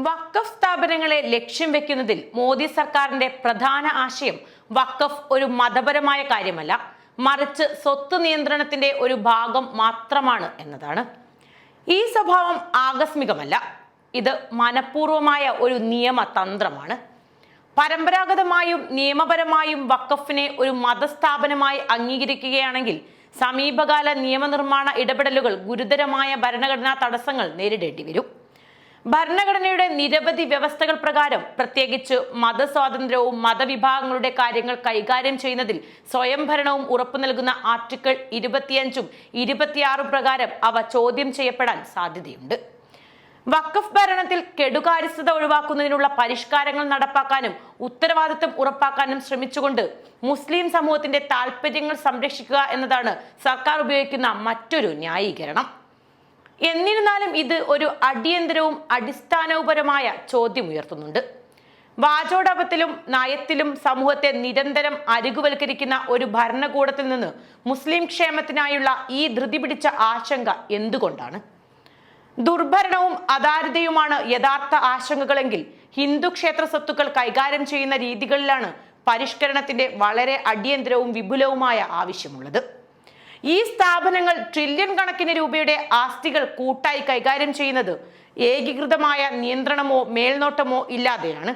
വഖഫ് സ്ഥാപനങ്ങളെ ലക്ഷ്യം വെക്കുന്നതിൽ മോദി സർക്കാരിന്റെ പ്രധാന ആശയം വഖഫ് ഒരു മതപരമായ കാര്യമല്ല, മറിച്ച് സ്വത്ത് നിയന്ത്രണത്തിന്റെ ഒരു ഭാഗം മാത്രമാണ് എന്നതാണ്. ഈ സ്വഭാവം ആകസ്മികമല്ല, ഇത് മനഃപൂർവമായ ഒരു നിയമതന്ത്രമാണ്. പരമ്പരാഗതമായും നിയമപരമായും വഖഫിനെ ഒരു മതസ്ഥാപനമായി അംഗീകരിക്കുകയാണെങ്കിൽ സമീപകാല നിയമനിർമ്മാണ ഇടപെടലുകൾ ഗുരുതരമായ ഭരണഘടനാ തടസ്സങ്ങൾ നേരിടേണ്ടി വരും. ഭരണഘടനയുടെ നിരവധി വ്യവസ്ഥകൾ പ്രകാരം, പ്രത്യേകിച്ച് മതസ്വാതന്ത്ര്യവും മതവിഭാഗങ്ങളുടെ കാര്യങ്ങൾ കൈകാര്യം ചെയ്യുന്നതിൽ സ്വയംഭരണവും ഉറപ്പു നൽകുന്ന ആർട്ടിക്കിൾ 25ഉം 26ഉം പ്രകാരം അവ ചോദ്യം ചെയ്യപ്പെടാൻ സാധ്യതയുണ്ട്. വഖഫ് ഭരണത്തിൽ കെടുകാര്യസ്ഥത ഒഴിവാക്കുന്നതിനുള്ള പരിഷ്കാരങ്ങൾ നടപ്പാക്കാനും ഉത്തരവാദിത്വം ഉറപ്പാക്കാനും ശ്രമിച്ചുകൊണ്ട് മുസ്ലിം സമൂഹത്തിന്റെ താൽപര്യങ്ങൾ സംരക്ഷിക്കുക എന്നതാണ് സർക്കാർ ഉപയോഗിക്കുന്ന മറ്റൊരു ന്യായീകരണം. എന്നിരുന്നാലും ഇത് ഒരു അടിയന്തരവും അടിസ്ഥാനപരമായ ചോദ്യം ഉയർത്തുന്നുണ്ട്. വാചോടപത്തിലും നയത്തിലും സമൂഹത്തെ നിരന്തരം അരികുവൽക്കരിക്കുന്ന ഒരു ഭരണകൂടത്തിൽ നിന്ന് മുസ്ലിം ക്ഷേമത്തിനായുള്ള ഈ ധൃതി പിടിച്ച ആശങ്ക എന്തുകൊണ്ടാണ്? ദുർഭരണവും അധാരിതയുമാണ് യഥാർത്ഥ ആശങ്കകളെങ്കിൽ ഹിന്ദു ക്ഷേത്ര സ്വത്തുക്കൾ കൈകാര്യം ചെയ്യുന്ന രീതികളിലാണ് പരിഷ്കരണത്തിന്റെ വളരെ അടിയന്തരവും വിപുലവുമായ ആവശ്യമുള്ളത്. ഈ സ്ഥാപനങ്ങൾ ട്രില്യൺ കണക്കിന് രൂപയുടെ ആസ്തികൾ കൂട്ടായി കൈകാര്യം ചെയ്യുന്നത് ഏകീകൃതമായ നിയന്ത്രണമോ മേൽനോട്ടമോ ഇല്ലാതെയാണ്.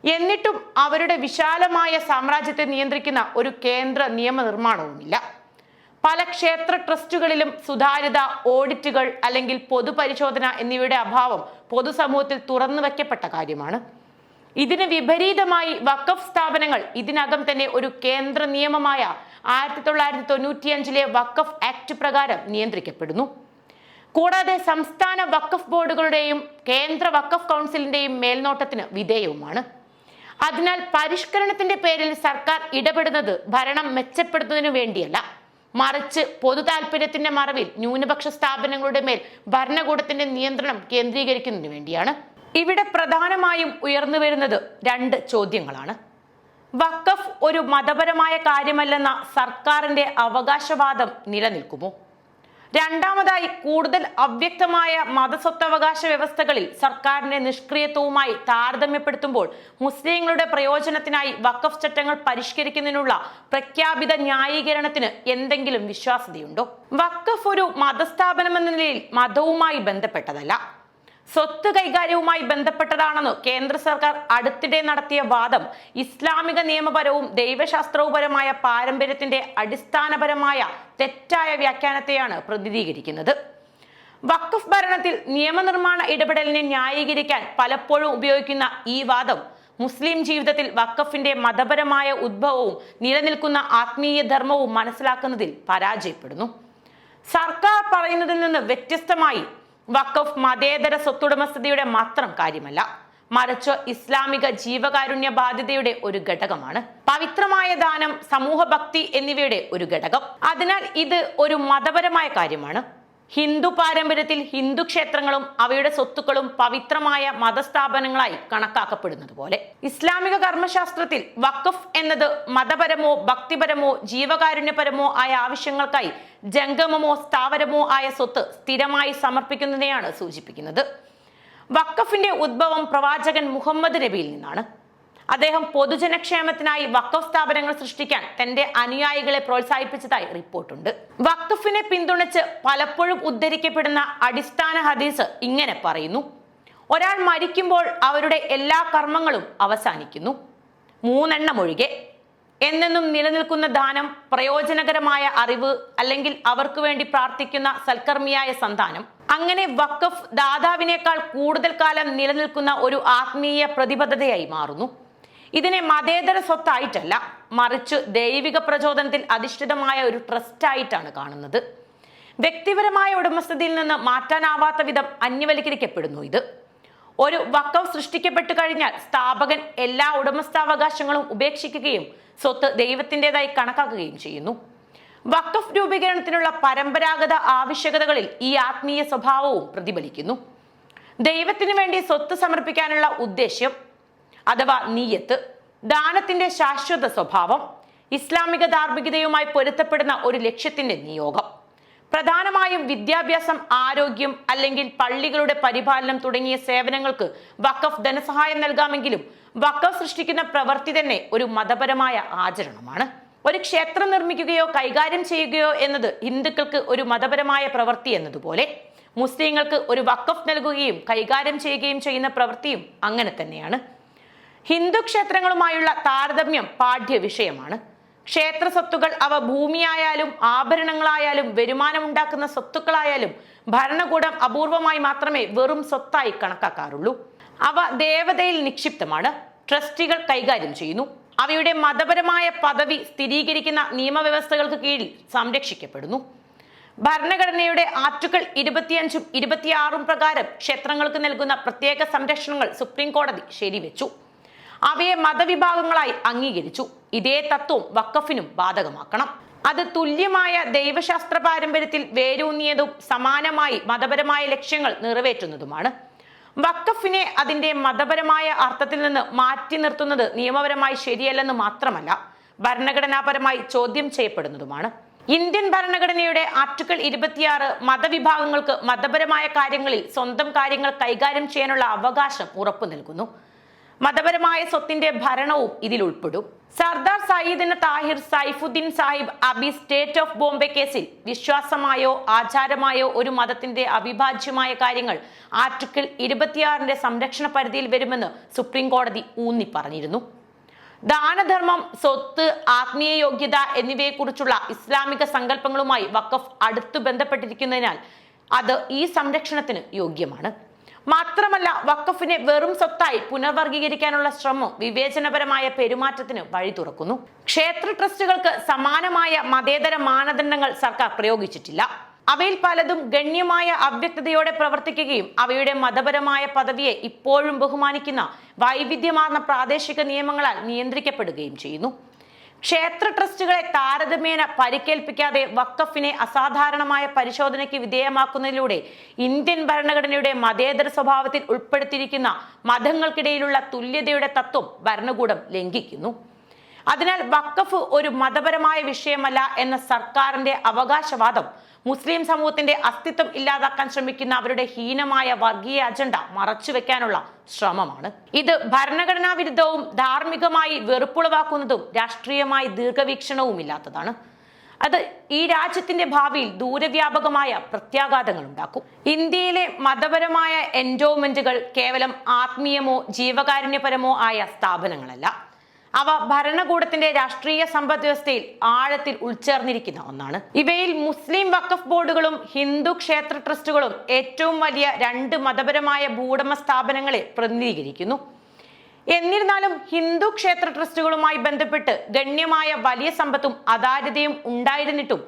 എന്നിട്ടും അവരുടെ വിശാലമായ സാമ്രാജ്യത്തെ നിയന്ത്രിക്കുന്ന ഒരു കേന്ദ്ര നിയമനിർമ്മാണവുമില്ല. പല ക്ഷേത്ര ട്രസ്റ്റുകളിലും സുതാര്യത, ഓഡിറ്റുകൾ അല്ലെങ്കിൽ പൊതുപരിശോധന എന്നിവയുടെ അഭാവം പൊതുസമൂഹത്തിൽ തുറന്നു വയ്ക്കപ്പെട്ട കാര്യമാണ്. ഇതിന് വിപരീതമായി വഖഫ് സ്ഥാപനങ്ങൾ ഇതിനകം തന്നെ ഒരു കേന്ദ്ര നിയമമായ 1995 വഖഫ് ആക്ട് പ്രകാരം നിയന്ത്രിക്കപ്പെടുന്നു. കൂടാതെ സംസ്ഥാന വഖഫ് ബോർഡുകളുടെയും കേന്ദ്ര വഖഫ് കൗൺസിലിന്റെയും മേൽനോട്ടത്തിന് വിധേയവുമാണ്. അതിനാൽ പരിഷ്കരണത്തിന്റെ പേരിൽ സർക്കാർ ഇടപെടുന്നത് ഭരണം മെച്ചപ്പെടുത്തുന്നതിനു വേണ്ടിയല്ല, മറിച്ച് പൊതു താൽപര്യത്തിന്റെ മറവിൽ ന്യൂനപക്ഷ സ്ഥാപനങ്ങളുടെ മേൽ ഭരണകൂടത്തിന്റെ നിയന്ത്രണം കേന്ദ്രീകരിക്കുന്നതിന് വേണ്ടിയാണ്. ഇവിടെ പ്രധാനമായും ഉയർന്നു വരുന്നത് രണ്ട് ചോദ്യങ്ങളാണ്. വഖഫ് ഒരു മതപരമായ കാര്യമല്ലെന്ന സർക്കാരിന്റെ അവകാശവാദം നിലനിൽക്കുമോ? രണ്ടാമതായി, കൂടുതൽ അവ്യക്തമായ മതസ്വത്തവകാശ വ്യവസ്ഥകളിൽ സർക്കാരിന്റെ നിഷ്ക്രിയത്വവുമായി താരതമ്യപ്പെടുത്തുമ്പോൾ മുസ്ലിങ്ങളുടെ പ്രയോജനത്തിനായി വഖഫ് ചട്ടങ്ങൾ പരിഷ്കരിക്കുന്നതിനുള്ള പ്രഖ്യാപിത ന്യായീകരണത്തിന് എന്തെങ്കിലും വിശ്വാസ്യതയുണ്ടോ? വഖഫ് ഒരു മതസ്ഥാപനമെന്ന നിലയിൽ മതവുമായി ബന്ധപ്പെട്ടതല്ല, സ്വത്ത് കൈകാര്യവുമായി ബന്ധപ്പെട്ടതാണെന്ന് കേന്ദ്ര സർക്കാർ അടുത്തിടെ നടത്തിയ വാദം ഇസ്ലാമിക നിയമപരവും ദൈവശാസ്ത്രവുപരമായ പാരമ്പര്യത്തിന്റെ അടിസ്ഥാനപരമായ തെറ്റായ വ്യാഖ്യാനത്തെയാണ് പ്രതിനിധീകരിക്കുന്നത്. വഖഫ് ഭരണത്തിൽ നിയമനിർമ്മാണ ഇടപെടലിനെ ന്യായീകരിക്കാൻ പലപ്പോഴും ഉപയോഗിക്കുന്ന ഈ വാദം മുസ്ലിം ജീവിതത്തിൽ വഖഫിന്റെ മതപരമായ ഉദ്ഭവവും നിലനിൽക്കുന്ന ആത്മീയ ധർമ്മവും മനസ്സിലാക്കുന്നതിൽ പരാജയപ്പെടുന്നു. സർക്കാർ പറയുന്നതിൽ നിന്ന് വ്യത്യസ്തമായി വഖഫ് മതേതര സ്വത്തുടമസ്ഥതയുടെ മാത്രം കാര്യമല്ല, മറിച്ച് ഇസ്ലാമിക ജീവകാരുണ്യ ബാധ്യതയുടെ ഒരു ഘടകമാണ്. പവിത്രമായ ദാനം, സമൂഹഭക്തി എന്നിവയുടെ ഒരു ഘടകം. അതിനാൽ ഇത് ഒരു മതപരമായ കാര്യമാണ്. ഹിന്ദു പാരമ്പര്യത്തിൽ ഹിന്ദു ക്ഷേത്രങ്ങളും അവയുടെ സ്വത്തുക്കളും പവിത്രമായ മതസ്ഥാപനങ്ങളായി കണക്കാക്കപ്പെടുന്നത് പോലെ ഇസ്ലാമിക കർമ്മശാസ്ത്രത്തിൽ വഖഫ് എന്നത് മതപരമോ ഭക്തിപരമോ ജീവകാരുണ്യപരമോ ആയ ആവശ്യങ്ങൾക്കായി ജംഗമമോ സ്ഥാവരമോ ആയ സ്വത്ത് സ്ഥിരമായി സമർപ്പിക്കുന്നതിനെയാണ് സൂചിപ്പിക്കുന്നത്. വഖഫിന്റെ ഉദ്ഭവം പ്രവാചകൻ മുഹമ്മദ് നബിയിൽ നിന്നാണ്. അദ്ദേഹം പൊതുജനക്ഷേമത്തിനായി വഖഫ് സ്ഥാപനങ്ങൾ സൃഷ്ടിക്കാൻ തന്റെ അനുയായികളെ പ്രോത്സാഹിപ്പിച്ചതായി റിപ്പോർട്ടുണ്ട്. വഖഫിനെ പിന്തുണച്ച് പലപ്പോഴും ഉദ്ധരിക്കപ്പെടുന്ന അടിസ്ഥാന ഹദീസ് ഇങ്ങനെ പറയുന്നു: ഒരാൾ മരിക്കുമ്പോൾ അവരുടെ എല്ലാ കർമ്മങ്ങളും അവസാനിക്കുന്നു, മൂന്നെണ്ണം ഒഴികെ. എന്നെന്നും നിലനിൽക്കുന്ന ദാനം, പ്രയോജനകരമായ അറിവ്, അല്ലെങ്കിൽ അവർക്ക് വേണ്ടി പ്രാർത്ഥിക്കുന്ന സൽക്കർമ്മിയായ സന്താനം. അങ്ങനെ വഖഫ് ദാതാവിനേക്കാൾ കൂടുതൽ കാലം നിലനിൽക്കുന്ന ഒരു ആത്മീയ പ്രതിബദ്ധതയായി മാറുന്നു. ഇതിനെ മതേതര സ്വത്തായിട്ടല്ല, മറിച്ച് ദൈവിക പ്രചോദനത്തിൽ അധിഷ്ഠിതമായ ഒരു ട്രസ്റ്റ് ആയിട്ടാണ് കാണുന്നത്. വ്യക്തിപരമായ ഉടമസ്ഥതയിൽ നിന്ന് മാറ്റാനാവാത്ത വിധം അന്യവൽക്കരിക്കപ്പെടുന്നു ഇത്. ഒരു വഖഫ് സൃഷ്ടിക്കപ്പെട്ടു കഴിഞ്ഞാൽ സ്ഥാപകൻ എല്ലാ ഉടമസ്ഥാവകാശങ്ങളും ഉപേക്ഷിക്കുകയും സ്വത്ത് ദൈവത്തിൻ്റെതായി കണക്കാക്കുകയും ചെയ്യുന്നു. വഖഫ് രൂപീകരണത്തിനുള്ള പരമ്പരാഗത ആവശ്യകതകളിൽ ഈ ആത്മീയ സ്വഭാവവും പ്രതിഫലിക്കുന്നു. ദൈവത്തിനു വേണ്ടി സ്വത്ത് സമർപ്പിക്കാനുള്ള ഉദ്ദേശ്യം അഥവാ നിയ്യത്ത്, ദാനത്തിന്റെ ശാശ്വത സ്വഭാവം, ഇസ്ലാമിക ധാർമ്മികതയുമായി പൊരുത്തപ്പെടുന്ന ഒരു ലക്ഷ്യത്തിന്റെ നിയോഗം, പ്രധാനമായും വിദ്യാഭ്യാസം, ആരോഗ്യം അല്ലെങ്കിൽ പള്ളികളുടെ പരിപാലനം തുടങ്ങിയ സേവനങ്ങൾക്ക് വഖഫ് ധനസഹായം നൽകാമെങ്കിലും വഖഫ് സൃഷ്ടിക്കുന്ന പ്രവൃത്തി തന്നെ ഒരു മതപരമായ ആചരണമാണ്. ഒരു ക്ഷേത്രം നിർമ്മിക്കുകയോ കൈകാര്യം ചെയ്യുകയോ എന്നത് ഹിന്ദുക്കൾക്ക് ഒരു മതപരമായ പ്രവൃത്തി എന്നതുപോലെ മുസ്ലിങ്ങൾക്ക് ഒരു വഖഫ് നൽകുകയും കൈകാര്യം ചെയ്യുകയും ചെയ്യുന്ന പ്രവൃത്തിയും അങ്ങനെ തന്നെയാണ്. ഹിന്ദു ക്ഷേത്രങ്ങളുമായുള്ള താരതമ്യം പാഠ്യ വിഷയമാണ്. ക്ഷേത്ര സ്വത്തുകൾ അവ ഭൂമിയായാലും ആഭരണങ്ങളായാലും വരുമാനമുണ്ടാക്കുന്ന സ്വത്തുക്കളായാലും ഭരണകൂടം അപൂർവമായി മാത്രമേ വെറും സ്വത്തായി കണക്കാക്കാറുള്ളൂ. അവ ദേവതയിൽ നിക്ഷിപ്തമാണ്. ട്രസ്റ്റികൾ കൈകാര്യം ചെയ്യുന്നു. അവയുടെ മതപരമായ പദവി സ്ഥിരീകരിക്കുന്ന നിയമവ്യവസ്ഥകൾക്ക് കീഴിൽ സംരക്ഷിക്കപ്പെടുന്നു. ഭരണഘടനയുടെ ആർട്ടിക്കിൾ 25ഉം 26ഉം പ്രകാരം ക്ഷേത്രങ്ങൾക്ക് നൽകുന്ന പ്രത്യേക സംരക്ഷണങ്ങൾ സുപ്രീം കോടതി ശരിവെച്ചു. അവയെ മതവിഭാഗങ്ങളായി അംഗീകരിച്ചു. ഇതേ തത്വം വഖഫിനും ബാധകമാക്കണം. അത് തുല്യമായ ദൈവശാസ്ത്ര പാരമ്പര്യത്തിൽ വേരൂന്നിയതും സമാനമായി മതപരമായ ലക്ഷ്യങ്ങൾ നിറവേറ്റുന്നതുമാണ്. വഖഫിനെ അതിന്റെ മതപരമായ അർത്ഥത്തിൽ നിന്ന് മാറ്റി നിർത്തുന്നത് നിയമപരമായി ശരിയല്ലെന്ന് മാത്രമല്ല, ഭരണഘടനാപരമായി ചോദ്യം ചെയ്യപ്പെടുന്നതുമാണ്. ഇന്ത്യൻ ഭരണഘടനയുടെ ആർട്ടിക്കിൾ 26 മതവിഭാഗങ്ങൾക്ക് മതപരമായ കാര്യങ്ങളിൽ സ്വന്തം കാര്യങ്ങൾ കൈകാര്യം ചെയ്യാനുള്ള അവകാശം ഉറപ്പു നൽകുന്നു. മതപരമായ സ്വത്തിന്റെ ഭരണവും ഇതിൽ ഉൾപ്പെടും. സർദാർ സയ്യിദിന് താഹിർ സൈഫുദ്ദീൻ സാഹിബ് അബി സ്റ്റേറ്റ് ഓഫ് ബോംബെ കേസിൽ വിശ്വാസമായോ ആചാരമായോ ഒരു മതത്തിന്റെ അവിഭാജ്യമായ കാര്യങ്ങൾ ആർട്ടിക്കിൾ 26ന്റെ സംരക്ഷണ പരിധിയിൽ വരുമെന്ന് സുപ്രീം കോടതി ഊന്നി പറഞ്ഞിരുന്നു. ദാനധർമ്മം, സ്വത്ത്, ആത്മീയ യോഗ്യത എന്നിവയെക്കുറിച്ചുള്ള ഇസ്ലാമിക സങ്കല്പങ്ങളുമായി വഖഫ് അടുത്തു ബന്ധപ്പെട്ടിരിക്കുന്നതിനാൽ അത് ഈ സംരക്ഷണത്തിന് യോഗ്യമാണ്. മാത്രമല്ല, വഖഫിനെ വെറും സ്വത്തായി പുനർവർഗീകരിക്കാനുള്ള ശ്രമം വിവേചനപരമായ പെരുമാറ്റത്തിന് വഴി തുറക്കുന്നു. ക്ഷേത്ര ട്രസ്റ്റുകൾക്ക് സമാനമായ മതേതര മാനദണ്ഡങ്ങൾ സർക്കാർ പ്രയോഗിച്ചിട്ടില്ല. അവയിൽ പലതും ഗണ്യമായ അവ്യക്തതയോടെ പ്രവർത്തിക്കുകയും അവയുടെ മതപരമായ പദവിയെ ഇപ്പോഴും ബഹുമാനിക്കുന്ന വൈവിധ്യമാർന്ന പ്രാദേശിക നിയമങ്ങളാൽ നിയന്ത്രിക്കപ്പെടുകയും ചെയ്യുന്നു. ക്ഷേത്ര ട്രസ്റ്റുകളെ താരതമ്യേന പരിക്കേൽപ്പിക്കാതെ വഖഫിനെ അസാധാരണമായ പരിശോധനയ്ക്ക് വിധേയമാക്കുന്നതിലൂടെ ഇന്ത്യൻ ഭരണഘടനയുടെ മതേതര സ്വഭാവത്തിൽ ഉൾപ്പെടുത്തിയിരിക്കുന്ന മതങ്ങൾക്കിടയിലുള്ള തുല്യതയുടെ തത്വം ഭരണകൂടം ലംഘിക്കുന്നു. അതിനാൽ വഖഫ് ഒരു മതപരമായ വിഷയമല്ല എന്ന സർക്കാരിന്റെ അവകാശവാദം മുസ്ലിം സമൂഹത്തിന്റെ അസ്തിത്വം ഇല്ലാതാക്കാൻ ശ്രമിക്കുന്ന അവരുടെ ഹീനമായ വർഗീയ അജണ്ട മറച്ചുവെക്കാനുള്ള ശ്രമമാണ്. ഇത് ഭരണഘടനാ വിരുദ്ധവും ധാർമ്മികമായി വെറുപ്പുളവാക്കുന്നതും രാഷ്ട്രീയമായി ദീർഘവീക്ഷണവുമില്ലാത്തതാണ്. അത് ഈ രാജ്യത്തിന്റെ ഭാവിയിൽ ദൂരവ്യാപകമായ പ്രത്യാഘാതങ്ങൾ ഉണ്ടാക്കും. ഇന്ത്യയിലെ മതപരമായ എൻഡോമെന്റുകൾ കേവലം ആത്മീയമോ ജീവകാരുണ്യപരമോ ആയ സ്ഥാപനങ്ങളല്ല. അവ ഭരണകൂടത്തിന്റെ രാഷ്ട്രീയ സമ്പദ് വ്യവസ്ഥയിൽ ആഴത്തിൽ ഉൾച്ചേർന്നിരിക്കുന്ന ഒന്നാണ്. ഇവയിൽ മുസ്ലിം വഖഫ് ബോർഡുകളും ഹിന്ദു ക്ഷേത്ര ട്രസ്റ്റുകളും ഏറ്റവും വലിയ രണ്ട് മതപരമായ ഭൂവുടമ സ്ഥാപനങ്ങളെ പ്രതിനിധീകരിക്കുന്നു. എന്നിരുന്നാലും ഹിന്ദു ക്ഷേത്ര ട്രസ്റ്റുകളുമായി ബന്ധപ്പെട്ട് ഗണ്യമായ വലിയ സമ്പത്തും അതാര്യതയും ഉണ്ടായിരുന്നിട്ടും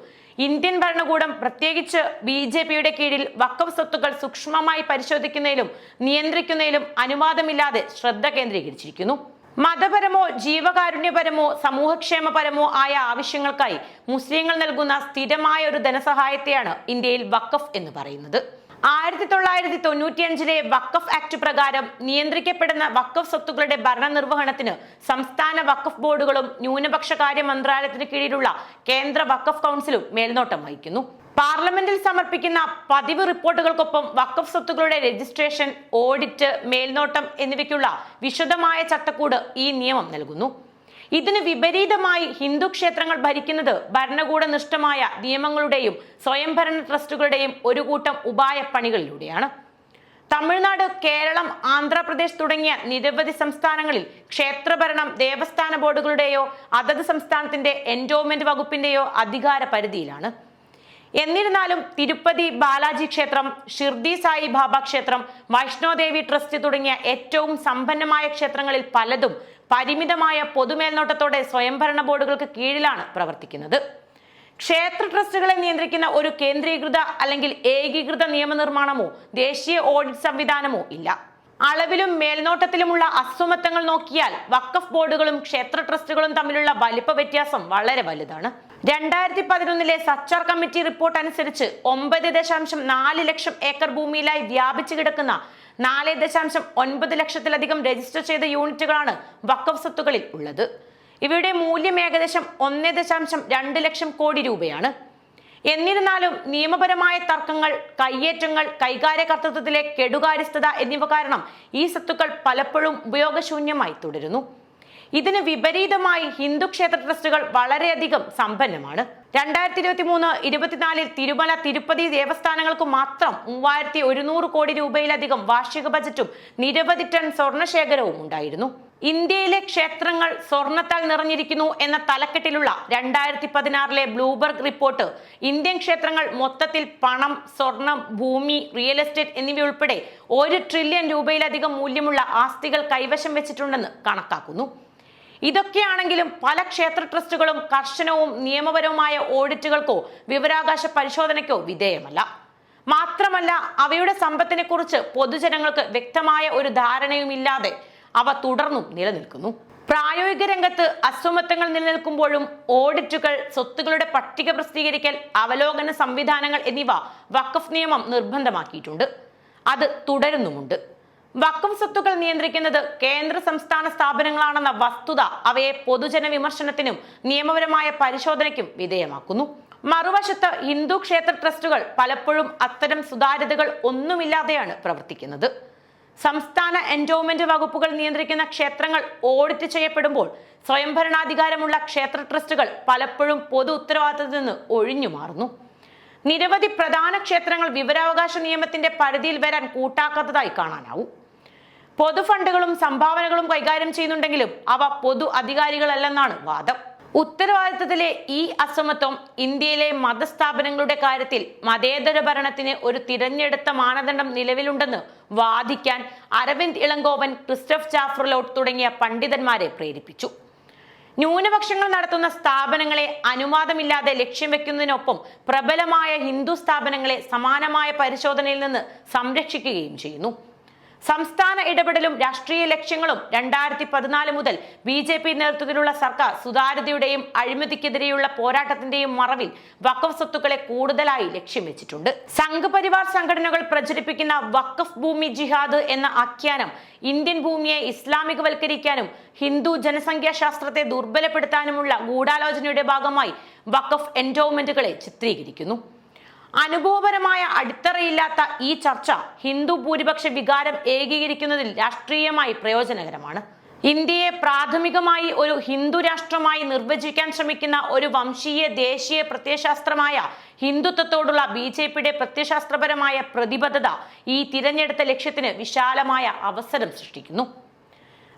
ഇന്ത്യൻ ഭരണകൂടം, പ്രത്യേകിച്ച് BJPയുടെ കീഴിൽ വഖഫ് സ്വത്തുക്കൾ സൂക്ഷ്മമായി പരിശോധിക്കുന്നതിലും നിയന്ത്രിക്കുന്നതിലും അനുവാദമില്ലാതെ ശ്രദ്ധ കേന്ദ്രീകരിച്ചിരിക്കുന്നു. മതപരമോ ജീവകാരുണ്യപരമോ സമൂഹക്ഷേമപരമോ ആയ ആവശ്യങ്ങൾക്കായി മുസ്ലിങ്ങൾ നൽകുന്ന സ്ഥിരമായ ഒരു ധനസഹായത്തെയാണ് ഇന്ത്യയിൽ വഖഫ് എന്ന് പറയുന്നത്. 1995 വഖഫ് ആക്ട് പ്രകാരം നിയന്ത്രിക്കപ്പെടുന്ന വഖഫ് സ്വത്തുക്കളുടെ ഭരണനിർവഹണത്തിന് സംസ്ഥാന വഖഫ് ബോർഡുകളും ന്യൂനപക്ഷ കാര്യ മന്ത്രാലയത്തിന് കീഴിലുള്ള കേന്ദ്ര വഖഫ് കൗൺസിലും മേൽനോട്ടം വഹിക്കുന്നു. പാർലമെന്റിൽ സമർപ്പിക്കുന്ന പതിവ് റിപ്പോർട്ടുകൾക്കൊപ്പം വഖഫ് സ്വത്തുക്കളുടെ രജിസ്ട്രേഷൻ, ഓഡിറ്റ്, മേൽനോട്ടം എന്നിവയ്ക്കുള്ള വിശദമായ ചട്ടക്കൂട് ഈ നിയമം നൽകുന്നു. ഇതിന് വിപരീതമായി ഹിന്ദു ക്ഷേത്രങ്ങൾ ഭരിക്കുന്നത് ഭരണകൂടനിഷ്ഠമായ നിയമങ്ങളുടെയും സ്വയംഭരണ ട്രസ്റ്റുകളുടെയും ഒരു കൂട്ടം ഉപായപ്പണികളിലൂടെയാണ്. തമിഴ്നാട്, കേരളം, ആന്ധ്രാപ്രദേശ് തുടങ്ങിയ നിരവധി സംസ്ഥാനങ്ങളിൽ ക്ഷേത്രഭരണം ദേവസ്ഥാന ബോർഡുകളുടെയോ അതത് സംസ്ഥാനത്തിന്റെ എൻഡോമെന്റ് വകുപ്പിന്റെയോ അധികാര പരിധിയിലാണ്. എന്നിരുന്നാലും തിരുപ്പതി ബാലാജി ക്ഷേത്രം, ഷിർദി സായി ബാബ ക്ഷേത്രം, വൈഷ്ണോദേവി ട്രസ്റ്റ് തുടങ്ങിയ ഏറ്റവും സമ്പന്നമായ ക്ഷേത്രങ്ങളിൽ പലതും പരിമിതമായ പൊതുമേൽനോട്ടത്തോടെ സ്വയംഭരണ ബോർഡുകൾക്ക് കീഴിലാണ് പ്രവർത്തിക്കുന്നത്. ക്ഷേത്ര ട്രസ്റ്റുകളെ നിയന്ത്രിക്കുന്ന ഒരു കേന്ദ്രീകൃത അല്ലെങ്കിൽ ഏകീകൃത നിയമനിർമ്മാണമോ ദേശീയ ഓഡിറ്റ് സംവിധാനമോ ഇല്ല. അളവിലും മേൽനോട്ടത്തിലുമുള്ള അസമത്വങ്ങൾ നോക്കിയാൽ വഖഫ് ബോർഡുകളും ക്ഷേത്ര ട്രസ്റ്റുകളും തമ്മിലുള്ള വലിപ്പ വ്യത്യാസം വളരെ വലുതാണ്. 2011 സച്ചാർ കമ്മിറ്റി റിപ്പോർട്ട് അനുസരിച്ച് 9.4 ലക്ഷം ഏക്കർ ഭൂമിയിലായി വ്യാപിച്ചു കിടക്കുന്ന 4.9 ലക്ഷത്തിലധികം രജിസ്റ്റർ ചെയ്ത യൂണിറ്റുകളാണ് വഖഫ് സ്വത്തുക്കളിൽ ഉള്ളത്. ഇവയുടെ മൂല്യം ഏകദേശം 1.2 ലക്ഷം കോടി രൂപയാണ്. എന്നിരുന്നാലും നിയമപരമായ തർക്കങ്ങൾ, കയ്യേറ്റങ്ങൾ, കൈകാര്യകർത്തൃത്വത്തിലെ കെടുകാര്യസ്ഥത എന്നിവ കാരണം ഈ സ്വത്തുക്കൾ പലപ്പോഴും ഉപയോഗശൂന്യമായി തുടരുന്നു. ഇതിന് വിപരീതമായി ഹിന്ദു ക്ഷേത്ര ട്രസ്റ്റുകൾ വളരെയധികം സമ്പന്നമാണ്. 2023-24 തിരുമല, തിരുപ്പതി ദേവസ്ഥാനങ്ങൾക്ക് മാത്രം 3100 കോടി രൂപയിലധികം വാർഷിക ബജറ്റും നിരവധി ടൺ സ്വർണശേഖരവും ഉണ്ടായിരുന്നു. ഇന്ത്യയിലെ ക്ഷേത്രങ്ങൾ സ്വർണത്താൽ നിറഞ്ഞിരിക്കുന്നു എന്ന തലക്കെട്ടിലുള്ള 2016 ബ്ലൂംബർഗ് റിപ്പോർട്ട് ഇന്ത്യൻ ക്ഷേത്രങ്ങൾ മൊത്തത്തിൽ പണം, സ്വർണം, ഭൂമി, റിയൽ എസ്റ്റേറ്റ് എന്നിവയുൾപ്പെടെ 1 ട്രില്യൺ രൂപയിലധികം മൂല്യമുള്ള ആസ്തികൾ കൈവശം വെച്ചിട്ടുണ്ടെന്ന് കണക്കാക്കുന്നു. ഇതൊക്കെയാണെങ്കിലും പല ക്ഷേത്ര ട്രസ്റ്റുകളും കർശനവും നിയമപരവുമായ ഓഡിറ്റുകൾക്കോ വിവരാവകാശ പരിശോധനയ്ക്കോ വിധേയമല്ല. മാത്രമല്ല, അവയുടെ സമ്പത്തിനെ കുറിച്ച് പൊതുജനങ്ങൾക്ക് വ്യക്തമായ ഒരു ധാരണയുമില്ലാതെ അവ തുടർന്നും നിലനിൽക്കുന്നു. പ്രായോഗിക രംഗത്ത് അസമത്വങ്ങൾ നിലനിൽക്കുമ്പോഴും ഓഡിറ്റുകൾ, സ്വത്തുക്കളുടെ പട്ടിക പ്രസിദ്ധീകരിക്കൽ, അവലോകന സംവിധാനങ്ങൾ എന്നിവ വഖഫ് നിയമം നിർബന്ധമാക്കിയിട്ടുണ്ട്. അത് തുടരുന്നുമുണ്ട്. വഖഫ് സ്വത്തുക്കൾ നിയന്ത്രിക്കുന്നത് കേന്ദ്ര സംസ്ഥാന സ്ഥാപനങ്ങളാണെന്ന വസ്തുത അവയെ പൊതുജന വിമർശനത്തിനും നിയമപരമായ പരിശോധനയ്ക്കും വിധേയമാക്കുന്നു. മറുവശത്ത് ഹിന്ദു ക്ഷേത്ര ട്രസ്റ്റുകൾ പലപ്പോഴും അത്തരം സുതാര്യതകൾ ഒന്നുമില്ലാതെയാണ് പ്രവർത്തിക്കുന്നത്. സംസ്ഥാന എൻഡോവ്മെന്റ് വകുപ്പുകൾ നിയന്ത്രിക്കുന്ന ക്ഷേത്രങ്ങൾ ഓഡിറ്റ് ചെയ്യപ്പെടുമ്പോൾ സ്വയംഭരണാധികാരമുള്ള ക്ഷേത്ര ട്രസ്റ്റുകൾ പലപ്പോഴും പൊതു ഉത്തരവാദിത്തത്തിൽ നിന്ന് ഒഴിഞ്ഞു മാറുന്നു. നിരവധി പ്രധാന ക്ഷേത്രങ്ങൾ വിവരാവകാശ നിയമത്തിന്റെ പരിധിയിൽ വരാൻ കൂട്ടാക്കാത്തതായി കാണാനാവും. പൊതു ഫണ്ടുകളും സംഭാവനകളും കൈകാര്യം ചെയ്യുന്നുണ്ടെങ്കിലും അവ പൊതു അധികാരികളല്ലെന്നാണ് വാദം. ഉത്തരവാദിത്തത്തിലെ ഈ അസമത്വം ഇന്ത്യയിലെ മതസ്ഥാപനങ്ങളുടെ കാര്യത്തിൽ മതേതര ഭരണത്തിന് ഒരു തിരഞ്ഞെടുത്ത മാനദണ്ഡം നിലവിലുണ്ടെന്ന് വാദിക്കാൻ അരവിന്ദ് ഇളങ്കോവൻ, ക്രിസ്റ്റഫ് ജാഫ്രലോട്ട് തുടങ്ങിയ പണ്ഡിതന്മാരെ പ്രേരിപ്പിച്ചു. ന്യൂനപക്ഷങ്ങൾ നടത്തുന്ന സ്ഥാപനങ്ങളെ അനുവാദമില്ലാതെ ലക്ഷ്യം വെക്കുന്നതിനൊപ്പം പ്രബലമായ ഹിന്ദു സ്ഥാപനങ്ങളെ സമാനമായ പരിശോധനയിൽ നിന്ന് സംരക്ഷിക്കുകയും ചെയ്യുന്നു. സംസ്ഥാന ഇടപെടലും രാഷ്ട്രീയ ലക്ഷ്യങ്ങളും 2014 മുതൽ BJP നേതൃത്വത്തിലുള്ള സർക്കാർ സുതാര്യതയുടെയും അഴിമതിക്കെതിരെയുള്ള പോരാട്ടത്തിന്റെയും മറവിൽ വഖഫ് സ്വത്തുക്കളെ കൂടുതലായി ലക്ഷ്യം വെച്ചിട്ടുണ്ട്. സംഘപരിവാർ സംഘടനകൾ പ്രചരിപ്പിക്കുന്ന വഖഫ് ഭൂമി ജിഹാദ് എന്ന ആഖ്യാനം ഇന്ത്യൻ ഭൂമിയെ ഇസ്ലാമികവൽക്കരിക്കാനും ഹിന്ദു ജനസംഖ്യാ ശാസ്ത്രത്തെ ദുർബലപ്പെടുത്താനുമുള്ള ഗൂഢാലോചനയുടെ ഭാഗമായി വഖഫ് എൻഡോവ്മെന്റുകളെ ചിത്രീകരിക്കുന്നു. അനുഭവപരമായ അടിത്തറയില്ലാത്ത ഈ ചർച്ച ഹിന്ദു ഭൂരിപക്ഷ വികാരം ഏകീകരിക്കുന്നതിൽ രാഷ്ട്രീയമായി പ്രയോജനകരമാണ്. ഇന്ത്യയെ പ്രാഥമികമായി ഒരു ഹിന്ദു രാഷ്ട്രമായി നിർവചിക്കാൻ ശ്രമിക്കുന്ന ഒരു വംശീയ ദേശീയ പ്രത്യയശാസ്ത്രമായ ഹിന്ദുത്വത്തോടുള്ള BJPയുടെ പ്രത്യയശാസ്ത്രപരമായ പ്രതിബദ്ധത ഈ തിരഞ്ഞെടുത്ത ലക്ഷ്യത്തിന് വിശാലമായ അവസരം സൃഷ്ടിക്കുന്നു.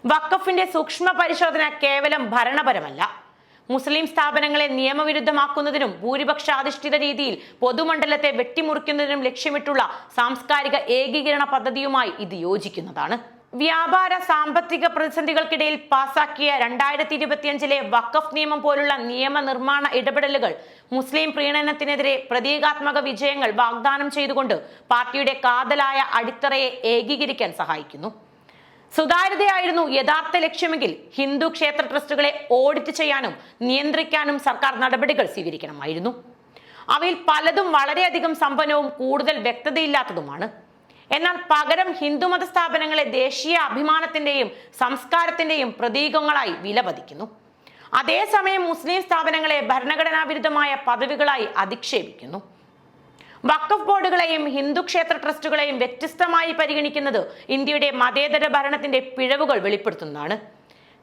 വഖഫിന്റെ സൂക്ഷ്മ പരിശോധന കേവലം ഭരണപരമല്ല. മുസ്ലിം സ്ഥാപനങ്ങളെ നിയമവിരുദ്ധമാക്കുന്നതിനും ഭൂരിപക്ഷാധിഷ്ഠിത രീതിയിൽ പൊതുമണ്ഡലത്തെ വെട്ടിമുറിക്കുന്നതിനും ലക്ഷ്യമിട്ടുള്ള സാംസ്കാരിക ഏകീകരണ പദ്ധതിയുമായി ഇത് യോജിക്കുന്നതാണ്. വ്യാപാര സാമ്പത്തിക പ്രതിസന്ധികൾക്കിടയിൽ പാസാക്കിയ 2025 വഖഫ് നിയമം പോലുള്ള നിയമനിർമ്മാണ ഇടപെടലുകൾ മുസ്ലിം പ്രീണനത്തിനെതിരെ പ്രതീകാത്മക വിജയങ്ങൾ വാഗ്ദാനം ചെയ്തുകൊണ്ട് പാർട്ടിയുടെ കാതലായ അടിത്തറയെ ഏകീകരിക്കാൻ സഹായിക്കുന്നു. സുതാര്യതയായിരുന്നു യഥാർത്ഥ ലക്ഷ്യമെങ്കിൽ ഹിന്ദു ക്ഷേത്ര ട്രസ്റ്റുകളെ ഓഡിറ്റ് ചെയ്യാനും നിയന്ത്രിക്കാനും സർക്കാർ നടപടികൾ സ്വീകരിക്കണമായിരുന്നു. അവയിൽ പലതും വളരെയധികം സമ്പന്നവും കൂടുതൽ വ്യക്തതയില്ലാത്തതുമാണ്. എന്നാൽ പകരം ഹിന്ദുമത സ്ഥാപനങ്ങളെ ദേശീയ അഭിമാനത്തിന്റെയും സംസ്കാരത്തിന്റെയും പ്രതീകങ്ങളായി വിലമതിക്കുന്നു. അതേസമയം മുസ്ലിം സ്ഥാപനങ്ങളെ ഭരണഘടനാ വിരുദ്ധമായ പദവികളായി അധിക്ഷേപിക്കുന്നു. വഖഫ് ബോർഡുകളെയും ഹിന്ദു ക്ഷേത്ര ട്രസ്റ്റുകളെയും വ്യത്യസ്തമായി പരിഗണിക്കുന്നത് ഇന്ത്യയുടെ മതേതര ഭരണത്തിന്റെ പിഴവുകൾ വെളിപ്പെടുത്തുന്നതാണ്.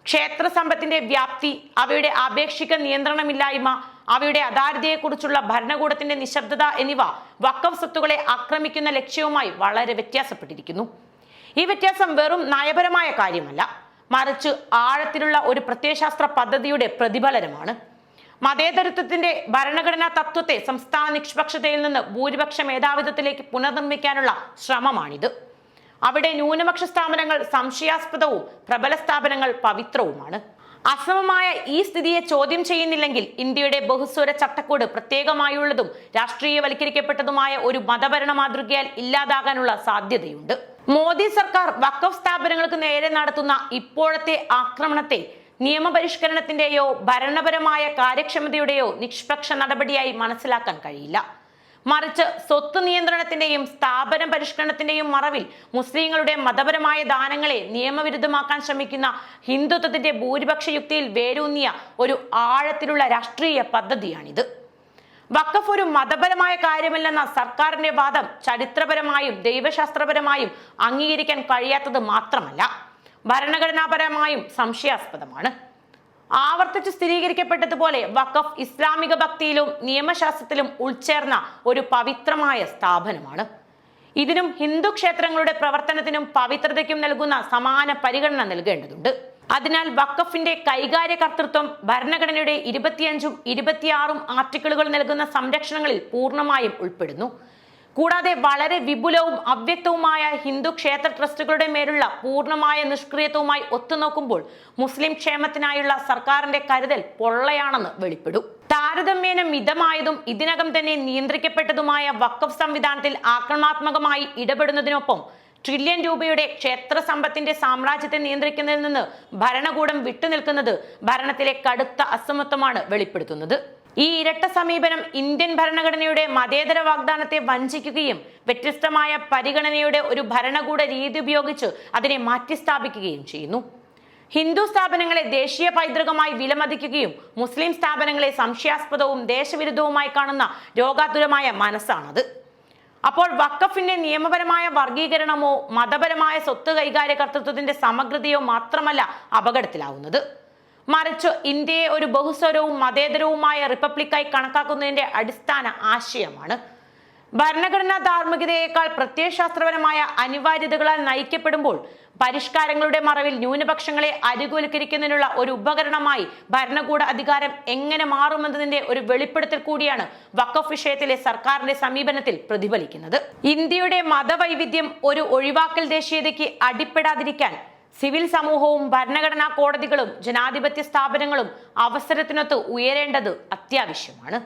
ക്ഷേത്ര സമ്പത്തിന്റെ വ്യാപ്തി, അവയുടെ ആപേക്ഷിക നിയന്ത്രണമില്ലായ്മ, അവയുടെ അധാരിതയെക്കുറിച്ചുള്ള ഭരണകൂടത്തിന്റെ നിശബ്ദത എന്നിവ വഖഫ് സ്വത്തുക്കളെ ആക്രമിക്കുന്ന ലക്ഷ്യവുമായി വളരെ വ്യത്യാസപ്പെട്ടിരിക്കുന്നു. ഈ വ്യത്യാസം വെറും നയപരമായ കാര്യമല്ല, മറിച്ച് ആഴത്തിലുള്ള ഒരു പ്രത്യയശാസ്ത്ര പദ്ധതിയുടെ പ്രതിഫലനമാണ്. മതേതരത്വത്തിന്റെ ഭരണഘടനാ തത്വത്തെ സംസ്ഥാന നിഷ്പക്ഷതയിൽ നിന്ന് ഭൂരിപക്ഷ മേധാവിത്വത്തിലേക്ക് പുനർനിർമ്മിക്കാനുള്ള ശ്രമമാണിത്. അവിടെ ന്യൂനപക്ഷ സ്ഥാപനങ്ങൾ സംശയാസ്പദവും പ്രബല സ്ഥാപനങ്ങൾ പവിത്രവുമാണ്. അസമമായ ഈ സ്ഥിതിയെ ചോദ്യം ചെയ്യുന്നില്ലെങ്കിൽ ഇന്ത്യയുടെ ബഹുസ്വര ചട്ടക്കൂട് പ്രത്യേകമായുള്ളതും രാഷ്ട്രീയവൽക്കരിക്കപ്പെട്ടതുമായ ഒരു മതഭരണ മാതൃകയാൽ ഇല്ലാതാകാനുള്ള സാധ്യതയുണ്ട്. മോദി സർക്കാർ വഖഫ് സ്ഥാപനങ്ങൾക്ക് നേരെ നടത്തുന്ന ഇപ്പോഴത്തെ ആക്രമണത്തെ നിയമപരിഷ്കരണത്തിന്റെയോ ഭരണപരമായ കാര്യക്ഷമതയുടെയോ നിഷ്പക്ഷ നടപടിയായി മനസ്സിലാക്കാൻ കഴിയില്ല. മറിച്ച് സ്വത്ത് നിയന്ത്രണത്തിന്റെയും സ്ഥാപന പരിഷ്കരണത്തിന്റെയും മറവിൽ മുസ്ലിങ്ങളുടെ മതപരമായ ദാനങ്ങളെ നിയമവിരുദ്ധമാക്കാൻ ശ്രമിക്കുന്ന ഹിന്ദുത്വത്തിന്റെ ഭൂരിപക്ഷ യുക്തിയിൽ വേരൂന്നിയ ഒരു ആഴത്തിലുള്ള രാഷ്ട്രീയ പദ്ധതിയാണിത്. വഖഫ് ഒരു മതപരമായ കാര്യമല്ലെന്ന സർക്കാരിന്റെ വാദം ചരിത്രപരമായും ദൈവശാസ്ത്രപരമായും അംഗീകരിക്കാൻ കഴിയാത്തത് മാത്രമല്ല, ഭരണഘടനാപരമായും സംശയാസ്പദമാണ്. ആവർത്തിച്ച് സ്ഥിരീകരിക്കപ്പെട്ടതുപോലെ വഖഫ് ഇസ്ലാമിക ഭക്തിയിലും നിയമശാസ്ത്രത്തിലും ഉൾച്ചേർന്ന ഒരു പവിത്രമായ സ്ഥാപനമാണ്. ഇതിനും ഹിന്ദു ക്ഷേത്രങ്ങളുടെ പ്രവർത്തനത്തിനും പവിത്രതയ്ക്കും നൽകുന്ന സമാന പരിഗണന നൽകേണ്ടതുണ്ട്. അതിനാൽ വഖഫിന്റെ കൈകാര്യകർത്തൃത്വം ഭരണഘടനയുടെ 25ഉം 26ഉം ആർട്ടിക്കിളുകൾ നൽകുന്ന സംരക്ഷണങ്ങളിൽ പൂർണ്ണമായും ഉൾപ്പെടുന്നു. കൂടാതെ വളരെ വിപുലവും അവ്യക്തവുമായ ഹിന്ദു ക്ഷേത്ര ട്രസ്റ്റുകളുടെ മേലുള്ള പൂർണ്ണമായ നിഷ്ക്രിയത്വവുമായി ഒത്തുനോക്കുമ്പോൾ മുസ്ലിം ക്ഷേമത്തിനായുള്ള സർക്കാരിന്റെ കരുതൽ പൊള്ളയാണെന്ന് വെളിപ്പെടും. താരതമ്യേന മിതമായതും ഇതിനകം തന്നെ നിയന്ത്രിക്കപ്പെട്ടതുമായ വഖഫ് സംവിധാനത്തിൽ ആക്രമണാത്മകമായി ഇടപെടുന്നതിനൊപ്പം ട്രില്യൺ രൂപയുടെ ക്ഷേത്ര സമ്പത്തിന്റെ സാമ്രാജ്യത്തെ നിയന്ത്രിക്കുന്നതിൽ നിന്ന് ഭരണകൂടം വിട്ടുനിൽക്കുന്നത് ഭരണത്തിലെ കടുത്ത അസമത്വമാണ് വെളിപ്പെടുത്തുന്നത്. ഈ ഇരട്ട സമീപനം ഇന്ത്യൻ ഭരണഘടനയുടെ മതേതര വാഗ്ദാനത്തെ വഞ്ചിക്കുകയും വ്യത്യസ്തമായ പരിഗണനയുടെ ഒരു ഭരണകൂട രീതി ഉപയോഗിച്ച് അതിനെ മാറ്റിസ്ഥാപിക്കുകയും ചെയ്യുന്നു. ഹിന്ദു സ്ഥാപനങ്ങളെ ദേശീയ പൈതൃകമായി വിലമതിക്കുകയും മുസ്ലിം സ്ഥാപനങ്ങളെ സംശയാസ്പദവും ദേശവിരുദ്ധവുമായി കാണുന്ന രോഗാതുരമായ മനസ്സാണത്. അപ്പോൾ വഖഫിന്റെ നിയമപരമായ വർഗീകരണമോ മതപരമായ സ്വത്ത് കൈകാര്യകർത്തൃത്വത്തിന്റെ സമഗ്രതയോ മാത്രമല്ല അപകടത്തിലാവുന്നത്, മറിച്ച് ഇന്ത്യയെ ഒരു ബഹുസ്വരവും മതേതരവുമായ റിപ്പബ്ലിക്കായി കണക്കാക്കുന്നതിന്റെ അടിസ്ഥാന ആശയമാണ്. ഭരണഘടനാ ധാർമ്മികതയേക്കാൾ പ്രത്യയശാസ്ത്രപരമായ അനിവാര്യതകളാൽ നയിക്കപ്പെടുമ്പോൾ പരിഷ്കാരങ്ങളുടെ മറവിൽ ന്യൂനപക്ഷങ്ങളെ അനുകൂലീകരിക്കുന്നതിനുള്ള ഒരു ഉപകരണമായി ഭരണകൂട അധികാരം എങ്ങനെ മാറുമെന്നതിന്റെ ഒരു വെളിപ്പെടുത്തൽ കൂടിയാണ് വഖഫ് വിഷയത്തിലെ സർക്കാരിന്റെ സമീപനത്തിൽ പ്രതിഫലിക്കുന്നത്. ഇന്ത്യയുടെ മതവൈവിധ്യം ഒരു ഒഴിവാക്കൽ ദേശീയതയ്ക്ക് അടിപ്പെടാതിരിക്കാൻ സിവിൽ സമൂഹവും ഭരണഘടനാ കോടതികളും ജനാധിപത്യ സ്ഥാപനങ്ങളും അവസരത്തിനൊത്ത് ഉയരേണ്ടത് അത്യാവശ്യമാണ്.